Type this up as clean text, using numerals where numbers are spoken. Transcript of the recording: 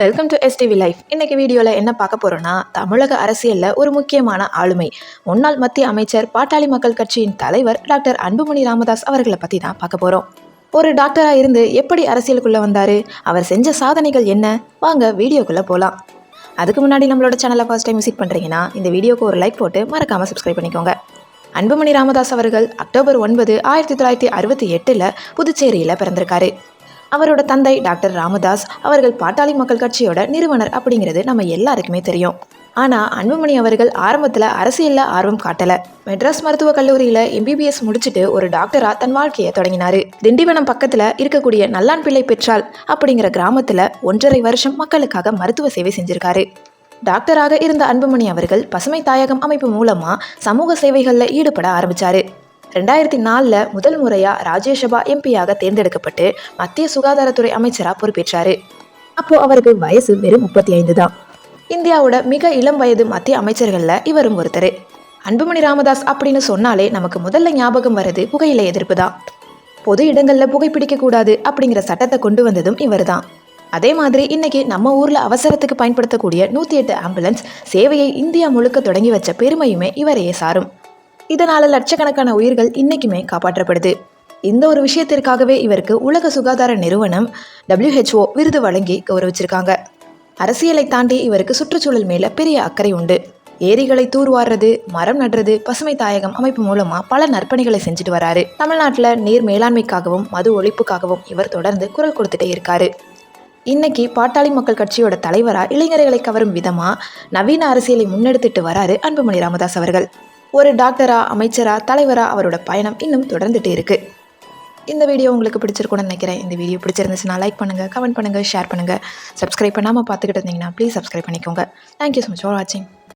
Welcome to STV life. இன்னைக்கு வீடியோவில் என்ன பார்க்க போகிறோன்னா, தமிழக அரசியலில் ஒரு முக்கியமான ஆளுமை, முன்னாள் மத்திய அமைச்சர், பாட்டாளி மக்கள் கட்சியின் தலைவர் டாக்டர் அன்புமணி ராமதாஸ் அவர்களை பற்றி தான் பார்க்க போகிறோம். ஒரு டாக்டராக இருந்து எப்படி அரசியலுக்குள்ளே வந்தார், அவர் செஞ்ச சாதனைகள் என்ன, வாங்க வீடியோக்குள்ளே போகலாம். அதுக்கு முன்னாடி நம்மளோட சேனலை ஃபர்ஸ்ட் டைம் விசிட் பண்ணுறீங்கன்னா இந்த வீடியோக்கு ஒரு லைக் போட்டு மறக்காமல் சப்ஸ்கிரைப் பண்ணிக்கோங்க. அன்புமணி ராமதாஸ் அவர்கள் அக்டோபர் 9, 1968 புதுச்சேரியில் பிறந்திருக்காரு. அவரோட தந்தை டாக்டர் ராமதாஸ் அவர்கள் பாட்டாளி மக்கள் கட்சியோட நிறுவனர் அப்படிங்கிறது நம்ம எல்லாருக்குமே தெரியும். ஆனால் அன்புமணி அவர்கள் ஆரம்பத்தில் அரசியலில் ஆர்வம் காட்டலை. மெட்ராஸ் மருத்துவக் கல்லூரியில் MBBS முடிச்சுட்டு ஒரு டாக்டராக தன் வாழ்க்கையை தொடங்கினார். திண்டிவனம் பக்கத்தில் இருக்கக்கூடிய நல்லான்பிள்ளை பெற்றால் அப்படிங்கிற கிராமத்தில் 1.5 வருஷம் மக்களுக்காக மருத்துவ சேவை செஞ்சிருக்காரு. டாக்டராக இருந்த அன்புமணி அவர்கள் பசுமை தாயகம் அமைப்பு மூலமாக சமூக சேவைகளில் ஈடுபட ஆரம்பித்தார். 2004 முதல் முறையாக ராஜ்யசபா எம்பியாக தேர்ந்தெடுக்கப்பட்டு மத்திய சுகாதாரத்துறை அமைச்சராக பொறுப்பேற்றார். அப்போது அவருக்கு வயசு வெறும் 35 தான். இந்தியாவோட மிக இளம் வயது மத்திய அமைச்சர்களில் இவரும் ஒருத்தர். அன்புமணி ராமதாஸ் அப்படின்னு சொன்னாலே நமக்கு முதல்ல ஞாபகம் வர்றது புகையிலை எதிர்ப்பு தான். பொது இடங்களில் புகைப்பிடிக்கக்கூடாது அப்படிங்கிற சட்டத்தை கொண்டு வந்ததும் இவர் தான். அதே மாதிரி இன்னைக்கு நம்ம ஊரில் அவசரத்துக்கு பயன்படுத்தக்கூடிய 108 ஆம்புலன்ஸ் சேவையை இந்தியா முழுக்க தொடங்கி வச்ச பெருமையுமே இவரையே சாரும். இதனால் லட்சக்கணக்கான உயிர்கள் இன்றைக்குமே காப்பாற்றப்படுது. இந்த ஒரு விஷயத்திற்காகவே இவருக்கு உலக சுகாதார நிறுவனம் WHO விருது வழங்கி கௌரவிச்சிருக்காங்க. அரசியலை தாண்டி இவருக்கு சுற்றுச்சூழல் மேலே பெரிய அக்கறை உண்டு. ஏரிகளை தூர்வாடுறது, மரம் நடுறது, பசுமை தாயகம் அமைப்பு மூலமாக பல நற்பணிகளை செஞ்சுட்டு வராரு. தமிழ்நாட்டில் நீர் மேலாண்மைக்காகவும் மது ஒழிப்புக்காகவும் இவர் தொடர்ந்து குரல் கொடுத்துட்டே இருக்காரு. இன்னைக்கு பாட்டாளி மக்கள் கட்சியோட தலைவராக இளைஞர்களை கவரும் விதமாக நவீன அரசியலை முன்னெடுத்துட்டு வராரு அன்புமணி ராமதாஸ் அவர்கள். ஒரு டாக்டரா, அமைச்சரா, தலைவரா அவரோட பயணம் இன்னும் தொடர்ந்துட்டு இருக்கு. இந்த வீடியோ உங்களுக்கு பிடிச்சிருக்கும்னு நினைக்கிறேன். இந்த வீடியோ பிடிச்சிருந்துச்சுன்னா லைக் பண்ணுங்கள், கமெண்ட் பண்ணுங்கள், ஷேர் பண்ணுங்கள். சப்ஸ்கிரைப் பண்ணாமல் பார்த்துக்கிட்டு இருந்தீங்கன்னா ப்ளீஸ் சப்ஸ்கிரைப் பண்ணிக்கோங்க. தேங்க்யூ ஸோ மச் ஃபார் வாட்சிங்.